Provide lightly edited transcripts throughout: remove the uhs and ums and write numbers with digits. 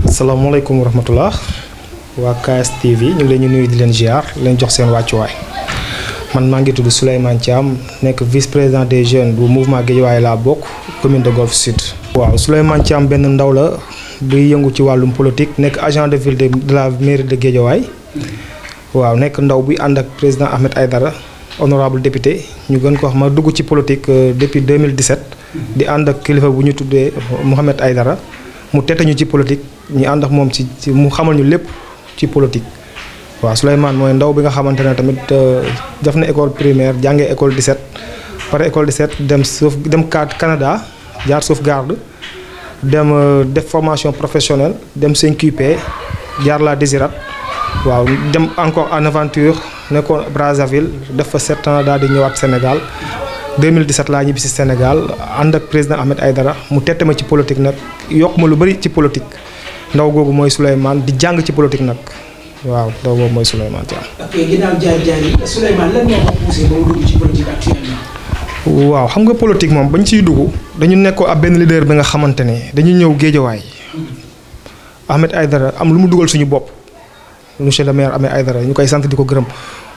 Assalamualaikum warahmatullah wa KS TV ñu ngi leen nuyu di leen ziar leen jox seen wàccuwaay man maa ngi tudd Souleymane Thiam nekk vice-président des jeunes du mouvement Guédiawaye laa bokk commune de Golf Sud. waaw Souleymane Thiam benn ndaw la buy yëngu ci wàllum politique nekk agent de ville de la mairie de Guédiawaye waaw nekk ndaw buy ànd ak président Ahmed Aïdara honorable député ñu gën ko wax ma dugg ci politique depuis 2017 di ànd ak kilifa bu ñu tuddee Mohamed Aïdara mu tete ñu ci politique ñu ànd ak moom ci mu xamal ñu lépp ci politique. waaw Souleymane mooy ndaw bi nga xamante ne tamit def na école primaire jàngee école 17 pare école 17 dem Canada jaar sauvegarde dem def formation professionnelle dem 5QP jaar la Désirate waaw dem encore en aventure nekkoon Brazzaville def fa 7 ans daal di ñëwaat Sénégal 2017 laa ñibbi si Sénégal ànd ak président Ahmed Aïdara mu tette ma ci politique nag yokk ma lu bari ci politique ndaw googu mooy Souleymane di jàng ci politique nag waaw ndaw boobu mooy Souleymane Thiam. ok ginnaaw jaar-jaar yi Souleymane lan moo ko poussé ba mu dugg ci politique actuellement. waaw xam nga politique moom bañ ciy dugg dañu nekkoo ab benn leader bi nga xamante ne dañu ñëw Guédiawaye Ahmed Aïdara am lu mu dugal suñu bopp monsieur le maire Ahmed Aïdara ñu koy sant di ko gërëm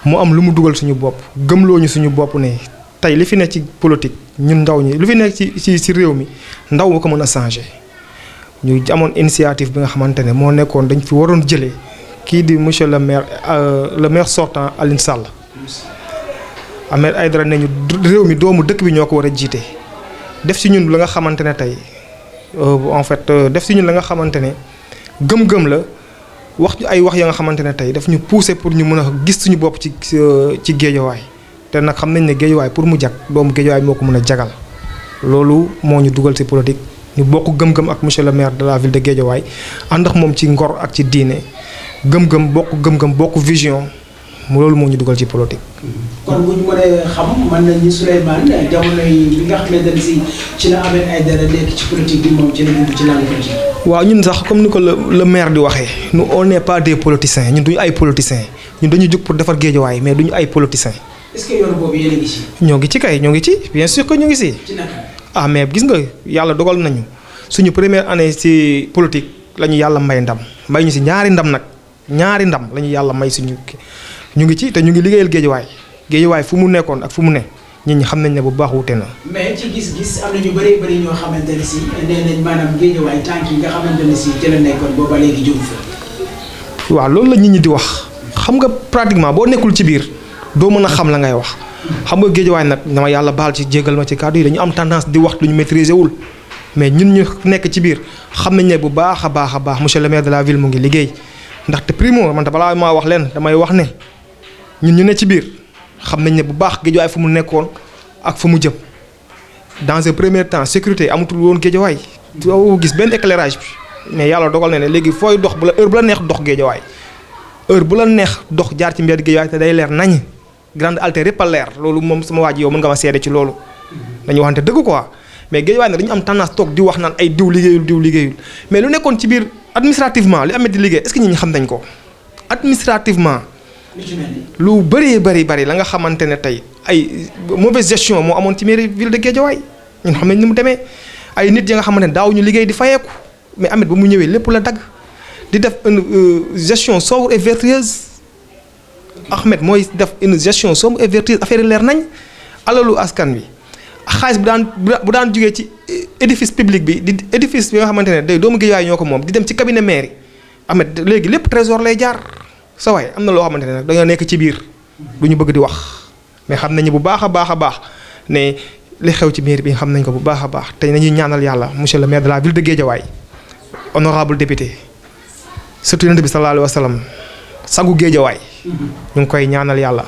mu am lu mu dugal suñu bopp gëmloo ñu suñu bopp ne tey li fi nekk ci politique ñun ndaw ñi lu fi nekk ci réew mi ndaw ma ko mën a changer ñu amoon initiative bi nga xamante ne moo nekkoon dañ fi waroon jëlee kii di monsieur le maire sortant Alioune Sall Ahmed Aïdara ne ñu réew mi doomu dëkk bi ñoo ko war a jiite def ci ñun la nga xamante ne tey en fait def ci ñun la nga xamante ne gëm-gëm la wax ay wax ya nga xamante ne tey daf ñu pousser pour ñu mën a gis suñu bopp ci Guédiawaye te nag xam nañ ne Guédiawaye pour mu jag doomu Guédiawaye moo ko mën a jagal loolu moo ñu dugal ci politique ñu bokk gëm-gëm ak monsieur le maire de la ville de Guédiawaye ànd ak moom ci ngor ak ci diine gëm-gëm bokk vision loolu moo ñu dugal ci politique. kon bu ñu mënee xam mën nañu Souleymane jamono yi bi nga xamante ne si ci la Ahmed Aïdara nekk ci politique bi moom ci la dugg ci langue politique. waaw ñun sax comme ni ko le maire di waxee nous on n'est pas des politiciens ñun duñu ay politiciens ñun dañuy jóg pour defar Guédiawaye mais duñu ay politiciens. est-ce que yoon boobu yéen a ngi ci. ñoo ngi ci kay ñoo ngi ci bien sûr que ñu ngi si. ci naka. ah mais gis nga yàlla dogal nañu suñu première année ci politique la ñu yàlla may ndam may ñu si ñaari ndam nag ñaari ndam la ñu yàlla may suñu ñu ngi ci te ñu ngi liggéeyal Guédiawaye fu mu nekkoon ak fu mu ne nit ñi xam nañ ne bu baax wute na. mais ci gis-gis am na ñu bëri ñoo xamante ne si nee nañ maanaam Guédiawaye tànk yi nga xamante ne si ci la nekkoon booba léegi jógu fa. waaw loolu la nit ñi di wax xam nga pratiquement boo nekkul ci biir doo mën a xam la ngay wax xam nga Guédiawaye nag dama yàlla baal ci jégal ma ci kàddu yi dañu am tendance di wax lu ñu maîtriser wul mais ñun ñu nekk ci biir xam nañ ne bu baax a baax monsieur le maire de la ville mu ngi liggéey ndaxte primo man balaa maa wax leen damay wax ne ñun ñu ne ci biir xam nañ ne bu baax Guédiawaye fu mu nekkoon ak fu mu jëm dans un premier temps sécurité amatul woon Guédiawaye doo gis benn éclairage bi mais yàlla dogal na ne léegi fooy dox bu la heure bu la neex dox Guédiawaye heure bu la neex dox jaar ci mbedd Guédiawaye te day leer nañ grande altère yëpp a leer loolu moom sama waa ji yow mën nga ma seede ci loolu dañu waxante dëgg quoi mais Guédiawaye nag dañu am tendance toog di wax naan ay diw liggéeyul mais lu nekkoon ci biir administrativement li amee di liggéey est-ce que ñi xam nañ ko administrativement lu bari la nga xamante ne tey ay mauvaise gestion moo amoon ci mairie ville de Guédiawaye ñun xam nañ ni mu demee ay nit yi nga xamante ne daaw ñu liggéey di fayeeku mais Ahmed ba mu ñëwee lépp la dagg di def une gestion sobre et vertueuse Ahmed mooy def une gestion sobre et vertueuse affaire leer nañ alalu askan wi xaalis bu daan jógee ci édifice public bi di édifice bi nga xamante ne day doomu Guédiawaye ñoo ko moom di dem ci cabinet mairie Ahmed léegi lépp trésor lay jaar sa waay am na loo xamante ne nag dañoo nekk ci biir du ñu bëgg di wax mais xam nañu bu baax a baax ne li xew ci mairie bi xam nañ ko bu baax a baax te nañuy ñaanal yàlla monsieur le maire de la ville de Guédiawaye honorable député surtout yonent bi sallallahu alayhi wa sallam sagu Guédiawaye ñu ngi koy ñaanal yàlla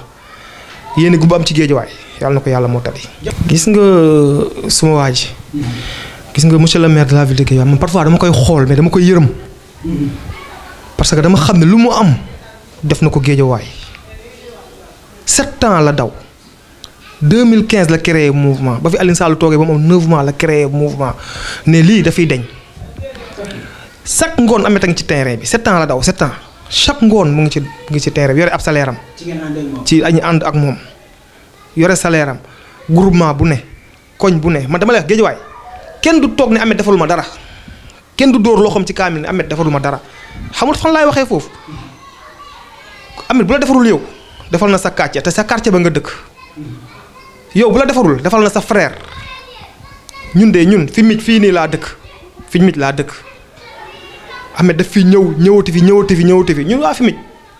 yéen gu am ci Guédiawaye yàlla na ko yàlla moo tali. gis nga suma waa ji gis nga monsieur le maire de la ville de Guédiawaye man parfois dama koy xool mais dama koy yërëm parce que dama xam ne lu mu am def na ko Guédiawaye 7 ans la daw 2015 la créé mouvement ba fi Alioune Sall toogee ba mu am 9 mois la créé mouvement ne lii dafay dañ chaque ngoon Ameth a ngi ci terrain bi 7 ans la daw 7 ans chaque ngoon mu ngi ci terrain bi yore ab salaire am. ci añu ànd ak moom yore salaire am groupement bu ne koñ bu ne man dama lay wax Géejawaay kenn du toog ne Ameth defalul ma dara kenn du dóor loxoom ci kaamil ne Ameth defalul ma dara xamul fan laay waxee foofu Ameth bu la defarul yow defal na sa quartier te sa quartier ba nga dëkk yow bu la defarul defal na sa frère ñun fii nii laa dëkk Fimich laa dëkk Ameth daf fi ñëwati fi ñun waa Fimich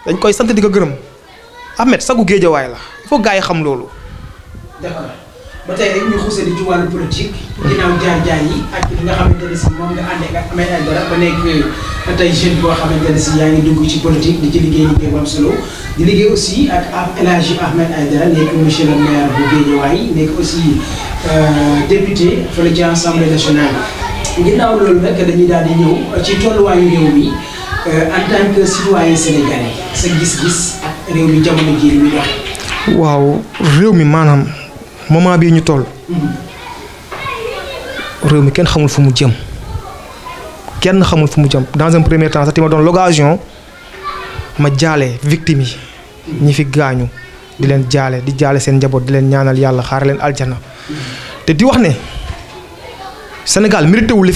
dañ koy sant di ko gërëm Ameth sagu Géejawaay la il faut gars yi xam loolu. d'accord ba tey rek ñu xuusali ci wàllu politique ginnaaw jaar-jaar yi ak li nga xamante ne si moom nga àndee ak Ahmed Aïdara ba nekk tey jeune boo xamante ne si yaa ngi dugg ci politique di ci liggéey bu am solo di liggéey aussi ak El Hadji Ahmed Aïdara nekk monsieur le maire bu Guédiawaye nekk aussi député fële ci assemblée nationale. ginnaaw loolu nag dañuy daal di ñëw ci tolluwaayu réew mi en tant que citoyen sénégalais sa gis-gis ak réew mi jamono jii muy dox. waaw réew mi maanaam. moment bii ñu toll réew mi kenn xamul fu mu jëm dans un premier temps sax ti ma doon l'occasion ma jaale victimes yi ñi fi gaañu di leen jaale di jaale seen njaboot di leen ñaanal yàlla xaare leen aljana te di wax ne Sénégal mérité wul li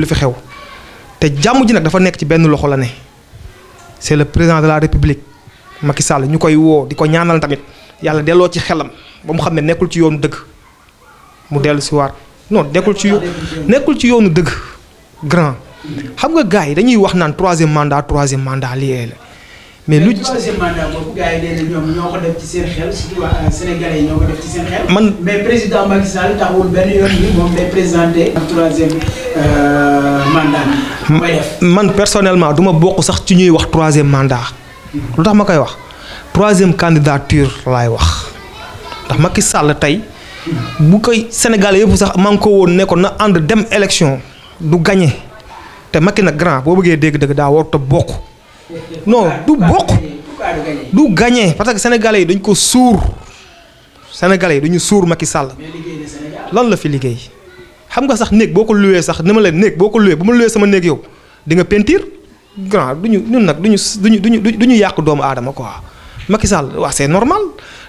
fi xew te jàmm ji nag dafa nekk ci benn loxo la ne c'est le président de la République Macky Sall ñu koy woo di ko ñaanal tamit yàlla delloo ci xelam ba mu xam ne nekkul ci yoonu dëgg mu dellu si waat non nekkul ci yoonu dëgg grand xam nga gars yi dañuy wax naan troisième mandat lii la mais lu troisième mandat boobu gars yi nee na ñoom ñoo ko def ci seen xel surtout sénégalais yi ñoo ko def ci seen xel. mais président Macky Sall taxawul benn yoon ni moom day présenté troisième mandat may def. man personnellement du ma bokk sax ci ñuy wax troisième mandat. lu tax ma koy wax troisième candidature laay wax ndax Macky Sall tey bu koy Sénégalais yëpp sax maa ngi ko woon ne ko na ànd dem élection du gagné te Macky nag grand boo bëggee dégg-dëgg daa warut a bokk non du gagné parce que Sénégalais yi dañ ko suur dañu suur Macky Sall lan la fi liggéey xam nga sax néeg boo ko luwee sax ni ma leen néeg boo ko luwee bu ma luwee sama néeg yow di nga peinture. grand ñun nag duñu yàq doomu aadama quoi Macky Sall waaw c'est normal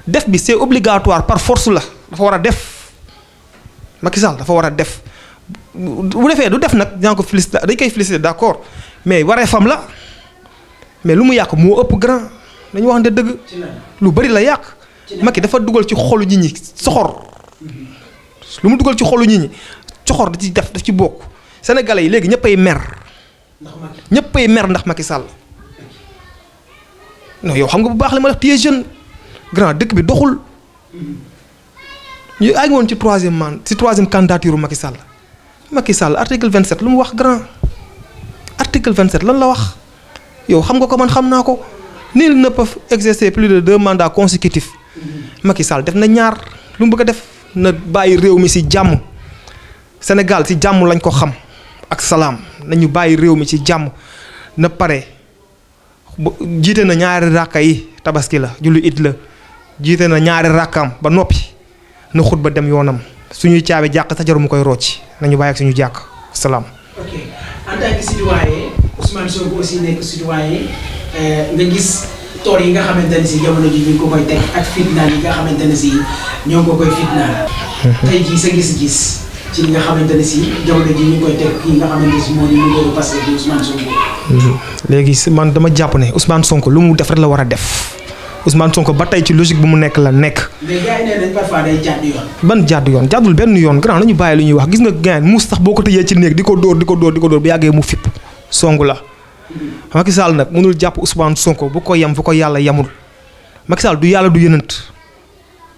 def bi c'est obligatoire par force la dafa war a def Macky Sall dafa war a def bu defee du def nag dina ko félicité dañ koy félicité d'accord mais waree fam la mais lu mu yàq moo ëpp grand dañu waxante dëgg lu bari la yàq Macky dafa dugal ci xolu nit ñi soxor lu mu dugal ci xolu nit ñi soxor da ci daf ci bokk sénégalais yi léegi ñëppay mer. ñëppay mer ndax Macky Sall non yow xam nga bu baax li ma def tu es jeune grand dëkk bi doxul ñu àgg woon ci troisième candidature Macky Sall article 27 lu mu wax grand article 27 lan la wax yow xam nga ko man xam naa ko nul ne peut exercer plus de 2 mandats consécutifs Macky Sall def na ñaar lu mu bëgg a def na bàyyi réew mi ci jàmm Sénégal ci jàmm lañ ko xam ak salaam nañu bàyyi réew mi ci jàmm na pare jiite na ñaari ràkka yi tabaski la julli it la jiite na ñaari ràkkaam ba noppi na xut ba dem yoonam suñuy caabi jàq sa jaru mu koy rocci nañu bàyyi ak suñu jàkk salaam. ok en tant que citoyen Ousmane Sonko aussi nekk citoyen nga gis tool yi nga xamante ne si jamono ji ñu ko koy teg ak fitnaal yi nga xamante ne si ñoo ko koy fitnaal. tey jii sa gis-gis. ci li nga xamante ne si jamono ji ñu koy teg kii nga xamante ne si moo di numéro parce que Ousmane Sonko. léegi man dama jàpp ne Ousmane Sonko lu mu def rek la war a def Ousmane Sonko ba tey ci logique bu mu nekk la nekk. mais gars yi nee nañ parfois day jàdd yoon. ban jàdd yoon jàddul benn yoon grand nañu bàyyi lu ñuy wax gis nga gars muus sax boo ko tëjee ci néeg di ko dóor bu yàggee mu fipp songu la. Macky Sall nag mënul jàpp Ousmane Sonko bu ko yem fu ko yàlla yamul Macky Sall du yàlla du yënant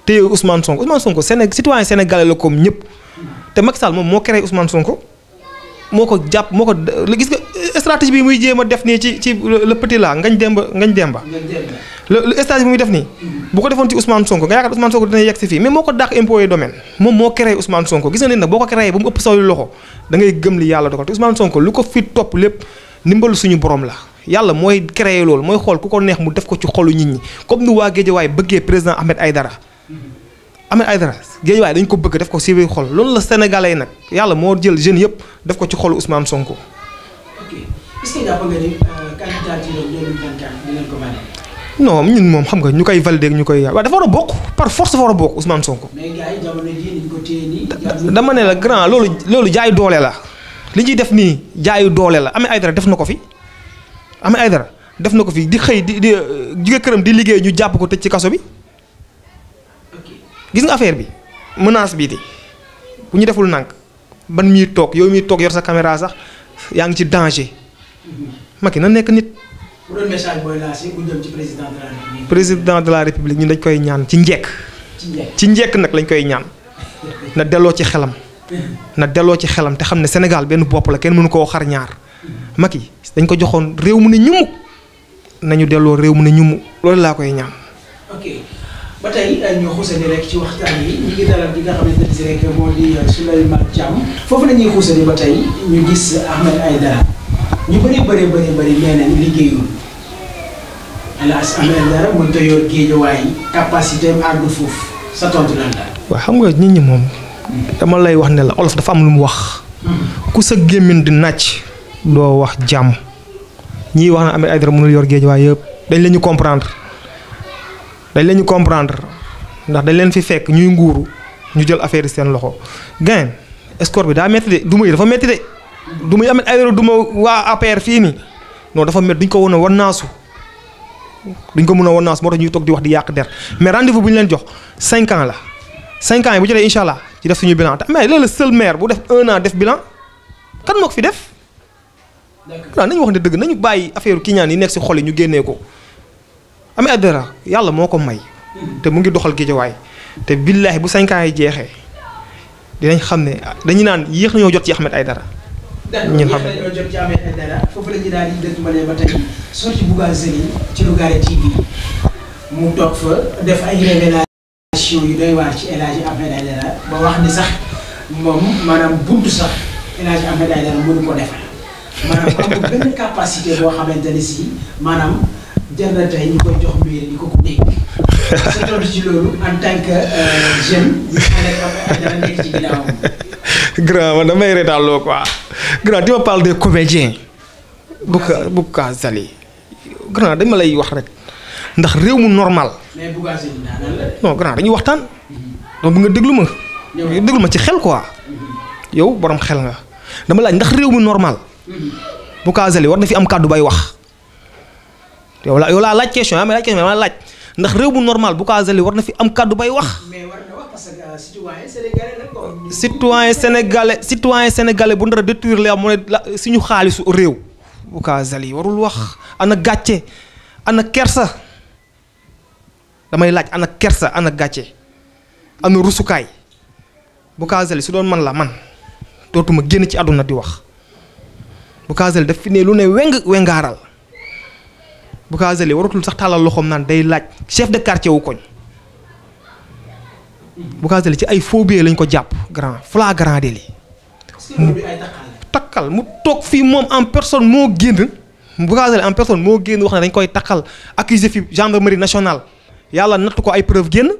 téye Ousmane Sonko citoyen sénégalais la comme ñëpp. te Macky Sall moom moo créé Ousmane Sonko moo ko jàpp moo ko gis nga stratégie bi muy jéem a def nii ci le petit là ngañ demba le stratégie bi muy def nii bu ko defoon ci Ousmane Sonko nga yaakaar Ousmane Sonko dina yegg si fii mais moo ko dàq impôt domaine moom moo créé Ousmane Sonko gis nga ne nag boo ko créé ba mu ëpp saw loxo da ngay gëm li yàlla dogal te Ousmane Sonko lu ko fi topp lépp ndimbalu suñu borom la yàlla mooy créer loolu mooy xool ku ko neex mu def ko ci xolu nit ñi comme ni waa Guédiawaye bëggee président Ahmed Aïdara. Ahmed Aïdara Guédiawaye dañ ko bëgg def ko si biir xol loolu la sénégalais yi nag yàlla moo jël jeunes yëpp def ko ci xolu Ousmane Sonko. ok est-ce que jàpp nga ni candidature 2024 dinañ ko validé. non ñun moom xam nga ñu koy validé ñu koy waaye dafa war a bokk par force dafa war a bokk Ousmane Sonko. mais gars yi jamono jii niñ ko téye nii. dama ne la grand loolu jaay doole la li ñuy def nii jaayu doole la Ahmed Aïdara def na ko fi Ahmed Aïdara def na ko fi di xëy di jóge këram di liggéey ñu jàpp ko tëj ci kaso bi. gis nga affaire bi menace bii de bu ñu deful nànk ban miy toog yow miy toog yor sa caméra sax yaa ngi ci danger Macky na nekk nit. bu doon message booy lancé bu jëm ci président de la république. président de la république ñun dañ koy ñaan ci njekk. ci njekk nag lañ koy ñaan na delloo ci xelam. na delloo ci xelam te xam ne Sénégal benn bopp la kenn mënu koo xar ñaar Macky dañ ko joxoon réew mu ne ñumu nañu delloo réew mu ne ñumu loolu laa koy ñaan. ok ba tey ñu xuusani rek ci waxtaan yi ñu ngi dalal bi nga xamante ne si rek moo di Souleymane Thiam foofu la ñuy xuusani ba tey ñu gis Ahmed Aïdara ñu bëri nee nañ liggéeyul hélas Ahmed Aïdara mënut a yor Guédiawaye capacité am àgg foofu sa tontu lan la. waaw xam nga nit ñi moom dama lay wax ne la olof dafa am lu mu wax. ku sa gémmiñ di nàcc doo wax jàmm ñii wax na Ahmed Aïdara mënul yor Guédiawaye yëpp dañ leen ñu comprendre. dañ leen ñu comprendre ndax dañ leen fi fekk ñuy nguuru ñu jël affaire yi seen loxo gain score bi daa métti de duma yi dafa métti de duma yi Ahmed Aïdara duma waa APR fii nii non dafa métti duñ ko mën a wannaasu duñ ko mën a wannaasu moo tax ñuy toog di wax di yàq der mais rendez-vous bu ñu leen jox 5 ans la 5 ans yi bu jëlee incha allah ci def suñu bilan mais léegi la seul maire bu def 1 an def bilan kan moo ko fi def. d'accord nañu wax ne dëgg nañu bàyyi affaire kiñaan yi nekk si xol yi ñu génnee ko. Ahmed Aïdara yàlla moo ko may te mu ngi doxal Guédiawaye te billaahi bu 5 ans yi jeexee dinañ xam ne dañu naan yéex nañoo jot ci Ahmed Aïdara. ñun xam nañoo jot ci Ahmed Aïdara foofu la ñu daal di dëkk ba tey sorti Bougazelli ci Lougaré TV mu toog fa def ay révélation yu doy waar ci El Hadji Ahmed Aïdara ba wax ni sax moom maanaam buntu sax El Hadji Ahmed Aïdara mënu ko defal maanaam amul benn capacité boo xamante ne si maanaam. jar na tey ñu koy jox mbir di ko dégg sa tontu ci loolu en tant que jeune ñu dara nekk ci ginnaawam. grand man damay reetaaloo quoi grand tu me parles des comédiens. Bougazelli grand dañ ma lay wax rek ndax réew mu normal. mais Bougazelli daanaka la. non grand dañuy waxtaan. donc nga déglu ma. déglu ma ci xel quoi. yow borom xel nga dama laaj ndax réew mu normal. Bougazelli war na fi am kàddu bay wax. yow laa laaj question yaa may laaj question ma laaj ndax réew mu normal Bougazelli war na fi am kàddu bay wax. mais war na wax parce que citoyen sénégalais la ko. citoyen sénégalais bu ndara détruire la mu ne suñu xaalisu réew. Bougazelli warul wax ana gàcce ana kersa damay laaj ana kersa ana gàcce ana rusukaay Bougazelli su doon man la man dootuma génn ci àdduna di wax Bougazelli daf fi ne lu ne wengaaral. Bougazelli waratul sax tàllal loxoom naan day laaj chef de quartier wu koñ Bougazelli ci ay faux billets lañ ko jàpp grand flagrant délit takkal mu toog fii moom en personne moo génn Bougazelli en personne moo génn wax ne dañ koy takkal accusé fi gendarmerie nationale yàlla natt ko ay preuve génn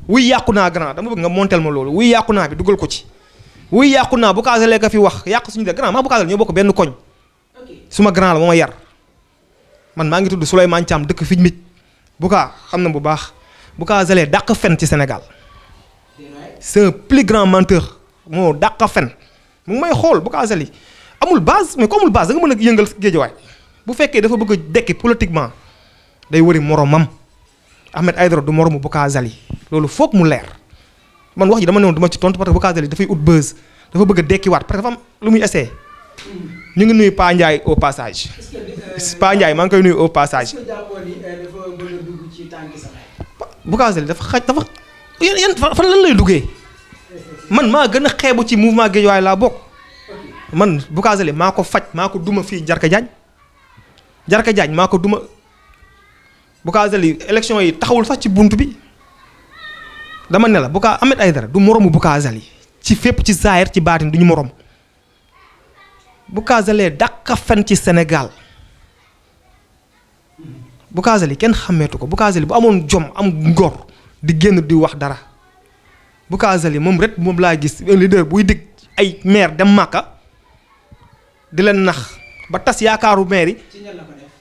wuy yàqu naa grand dama bëgg nga montel ma loolu wuy yàqu naa bi dugal ko ci wuy yàqu naa Bougazelli ka fi wax yàq suñu de grand maa Bougazelli ñoo bokk benn koñ suma grand la moo ma yar man maa ngi tudd Souleymane Thiam dëkk fiñ mit Bouga xam na bu baax Bougazelli dàq fen ci Sénégal c'est un plus grand menteur moo dàq fen mu ngi may xool Bougazelli amul base mais ko amul base da nga mën a yëngal Guédiawaye bu fekkee dafa bëgg a dekki politiquement day wëri moromam Ahmed Aïdara du moromu Bougazelli loolu foog mu leer man wax ji dama ne woon dama ci tontu parce que Bougazelli dafay ut buzz dafa bëgg a dekkiwaat parce que dafa am lu muy essayé ñu ngi nuyu Pa Ndiaye au passage Pa Ndiaye maa ngi koy nuyu au passage. Bougazelli dafa xaj dafa yan fan lan lay duggee man maa gën a xeebu ci mouvement Guédiawaye laa bokk man Bougazelli maa ko faj maa ko duma fii Jarka Diagne maa ko duma Bougazelli élection yi taxawul sax ci bunt bi dama ne la Ahmed Aïdara du moromu Bougazelli ci fépp ci zaahir ci baatin du ñu morom Bougazelli dàq fen ci Sénégal Bougazelli kenn xàmmeetu ko Bougazelli bu amoon jom am ngor di génn di wax dara Bougazelli moom rek moom laa gis un leader buy dig ay maire dem Màkka di leen nax ba tas yaakaaru maire yi.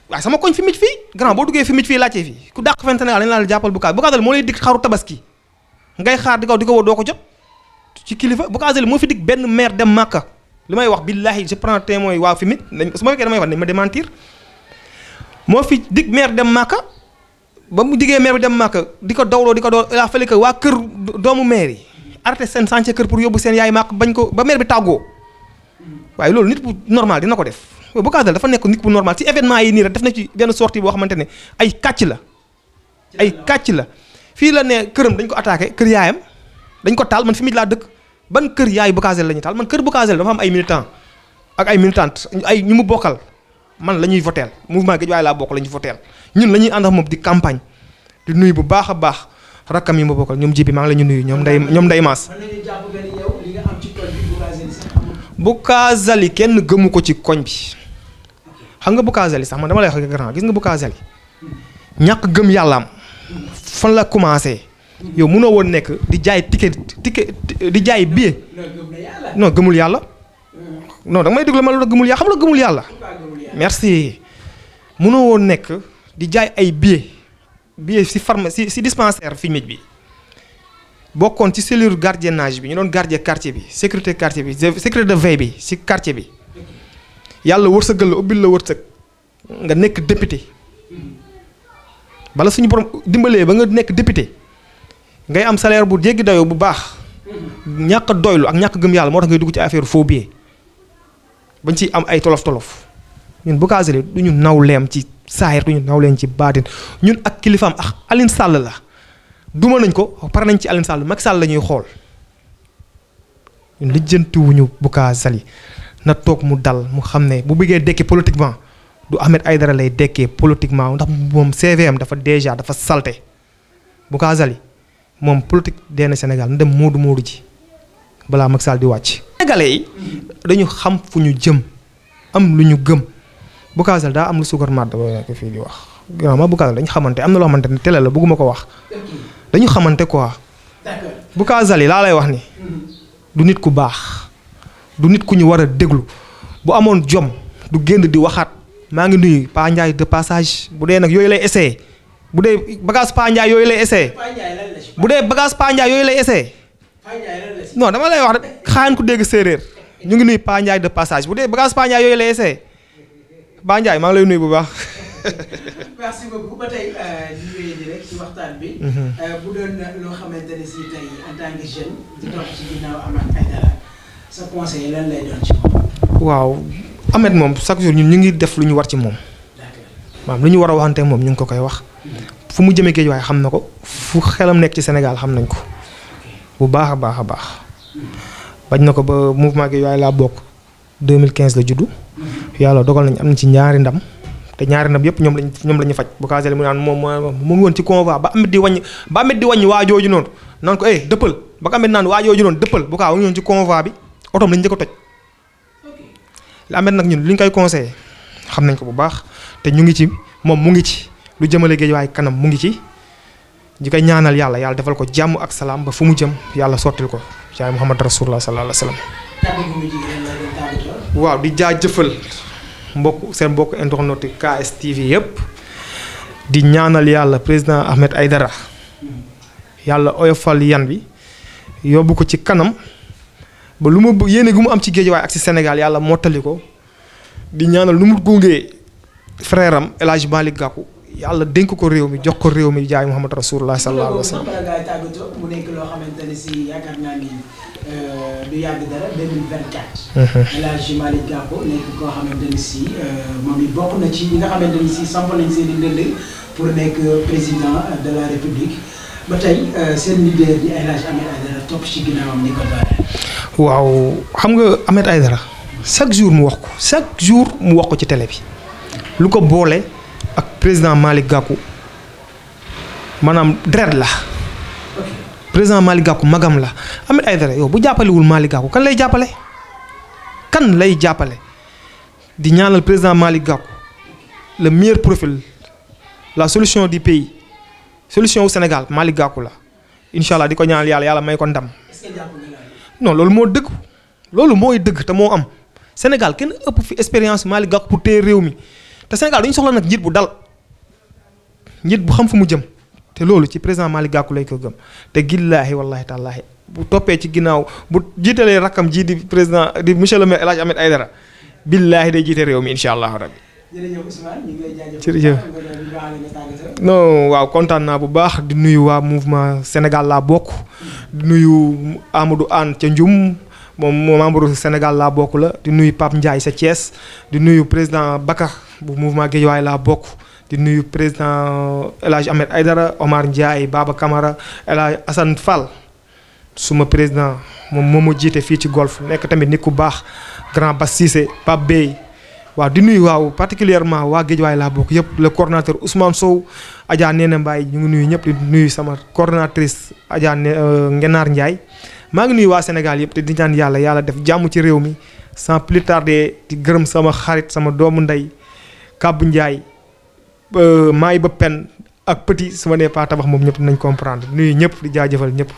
waaye sama koñ fi mit fii grand boo duggee fi mit fii laajtee fii ku dàq fen Sénégal dañ laa la jàppal Bougazelli moo lay dig xaru tabaski ngay xaar di ko woo doo ko jot ci kilifa Bougazelli moo fi dig benn maire dem Màkka li may wax billahi je prends témoin waa fi mit su ma fekkee damay wax nañ ma démentir moo fi dig maire dem Màkka ba mu diggee maire bi dem Màkka di ko dawloo il a fallu que waa kër doomu maire yi arrêté seen chantier kër pour yóbbu seen yaay Màkka bañ ko ba maire bi tàggoo waaye loolu nit bu normal dina ko def Bougazelli dafa nekk nit bu normal ci événement yi nii rek def na ci benn sortie boo xamante ne ay kàcc la fii la ne këram dañ ko attaqué kër yaayam dañ ko taal man fi mit laa dëkk ban kër yaay Bougazelli la ñuy taal man kër Bougazelli dafa am ay militants ak ay militantes ay ñu mu bokkal man la ñuy voteel mouvement Guédiawaye laa bokk la ñuy voteel ñun la ñuy ànd ak moom di campagne di nuyu bu baax a baax rakkam yi ma bokkal ñoom jibi maa ngi la ñu nuyu ñoom nday maas Bougazelli kenn gëmu ko ci koñ bi xam nga Bougazelli sax man dama lay wax ak grand gis nga Bougazelli ñàkk gëm yàllaam fan la commencé yow mënoo woon nekk di jaay ticket di jaay billet non gëmul yàlla non danga may déglu ma la gëmul yàlla xam la gëmul yàlla merci mënoo woon nekk di jaay ay billet si pharmacie si dispensaire Fimit bi bokkoon ci cellule gardiennage bi ñu doon garder quartier bi sécurité quartier bi sécurité de veille bi ci quartier bi yàlla wërsëgal la ubbil la wërsëg nga nekk député bala suñu borom dimbalee ba nga nekk député ngay am salaire bu jéggi dayoo bu baax ñàkk doylu ak ñàkk gëm yàlla moo tax ngay dugg ci affaire faux billet bañ ci am ay tolof ñun Bougazelli du ñu nawleem ci saahir du ñu nawleem ci baatin ñun ak kilifaam ak Aline Sall la duma nañ ko pare nañ ci Aline Sall Macky Sall la ñuy xool ñun lijjantiwuñu Bougazelli na toog mu dal mu xam ne bu bëggee dekki politiquement du Ahmed Aïdara lay dekkee politiquement ndax moom CVM dafa déjà dafa salté Bougazelli moom politique dee na Sénégal na dem moodu ji balaa Macky Sall di wàcc. Sénégalais yi dañu xam fu ñu jëm am lu ñu gëm Bougazelli daa am lu suukar màdd ba nekk fii di wax vraiment Bougazelli dañu xamante am na loo xamante ne télé la bëgguma ko wax dañu xamante quoi Bougazelli laa lay wax ni du nit ku baax du nit ku ñu war a déglu bu amoon jom du génn di waxaat maa ngi nuyu Pa Ndiaye de passage bu dee nag yooyu lay essayé bu dee bagage Pa Ndiaye yooyu lay essayé bu dee bagage Pa Ndiaye yooyu lay essayé non dama lay wax rek xaayan ku dégg séeréer ñu ngi nuyu Pa Ndiaye de passage bu dee bagage Pa Ndiaye yooyu lay essayé Pa Ndiaye maa ngi lay nuyu bu baax. merci beaucoup ba tey ñu ngi rek ci waxtaan bi. bu doon loo xamante ne si tey en tant que jeune. di topp ci ginnaaw Ahmed Aïdara sa conseil lan lay doon ci moom. waaw Ahmed moom chaque jour ñun ñu ngi def lu ñu war ci moom. maanaam lu ñu war a waxante moom ñu ngi ko koy wax. fu mu jëmee Guédiawaye xam na ko fu xelam nekk ci Sénégal xam nañ ko bu baax a baax a baax. bañ na ko ba mouvement Guédiawaye laa bokk 2015 la juddu. yàlla dogal nañ am na ci ñaari ndam. te ñaari ndam yëpp ñoom la ñu faj Bougazelli mu naan moom mu ngi woon ci convoi ba Ahmed di wàññi waa jooju noonu naan ko dëppal ba ko Ahmed naan waa jooju noonu dëppal bu kaa mu ngi woon ci convoi bi otoom lañu njëkk a toj. Ahmed nag ñun li ñu koy conseillé xam nañ ko bu baax te ñu ngi ci moom mu ngi ci lu jëmale Guédiawaye kanam mu ngi ci di koy ñaanal yàlla defal ko jàmm ak salaam ba fu mu jëm yàlla sottil ko jaay Muhammad Rasulullah sallallahu alayhi wa sallam. waaw di jaajëfal seen mbokk internaute KSTV yëpp di ñaanal yàlla président Ahmed Aïdara yàlla oyofal yan bi yóbbu ko ci kanam ba lu mu yéene gu mu am ci Guédiawaye ak ci Sénégal yàlla mottali ko di ñaanal lu mu gungee frère am El Hadj Malick Gakou yàlla dénk ko réew mi jox ko réew mi jaay Muhammad Rasulullah sallallahu alayhi wa sallam. mu nekk loo xamante ne si yaakaar naa ni du yàgg dara 2024. El Hadj Malick Gakou nekk koo xamante ne si moom it bokk na ci ñi nga xamante ne si samp nañ seen i ndënd pour nekk président de la république ba tey seen leader di El Hadj Ahmed Aïdara topp ci ginnaawam ni ko doole. waaw xam nga Ahmed Aïdara chaque jour mu wax ko ci télé bi lu ko boole ak président Malick Gakou maanaam deret la. président Malick Gakou magam la Ahmed Aïdara yow bu jàppalewul Malick Gakou kan lay jàppale di ñaanal président Malick Gakou le meilleur profil la solution du pays solution au Sénégal Malick Gakou la incha allah di ko ñaanal yàlla may ko ndam. est-ce que jàpp nga non loolu moo dëgg loolu mooy dëgg te moo am Sénégal kenn ëpp fi expérience Malick Gakou pour téye réew mi te Sénégal dañu soxla nag njiit bu dal njiit bu xam fu mu jëm te loolu ci président Malick Gakou lay ko gëm te gillaahi wallaahi tallaahi bu toppee ci ginnaaw bu jiitalee rakkam ji di président di monsieur le maire El Hadj Ahmed Aïdara billaahi day jiite réew mi incha allahu rabbi. jërëjëf Ousmane ñu ngi lay jaajëfal. jërëjëf non waaw kontaan naa bu baax di nuyu waa mouvement Sénégal laa bokk. di nuyu Amadou Anne ca Ndioum moom membre Sénégal laa bokk la di nuyu Pape Ndiaye sa Thiès di nuyu président Bakar bu mouvement Guédiawaye laa bokk. di nuyu président El Hadj Ahmed Aïdara Omar Ndiaye Baba Camara El Hadj Assane Fall suma président moom moo ma jiite fii ci golf nekk tamit nit ku baax grand Bass Cissé Pape Bey waaw di nuyu waaw particulièrement waa Guédiawaye laa bokk yëpp le coordonnateur Ousmane Sow Adja Néné Mbaye ñu ngi nuyu ñëpp di nuyu sama coordonnatrice Adja Ngenaar Ndiaye maa ngi nuyu waa Sénégal yëpp te di ñaan yàlla def jàmm ci réew mi sans plus tarder di gërëm sama xarit sama doomu ndey Kabou Ndiaye maay ba pen ak petit su ma nee pas tabax moom ñëpp nañ comprendre nuyu ñëpp di jaajëfal ñëpp.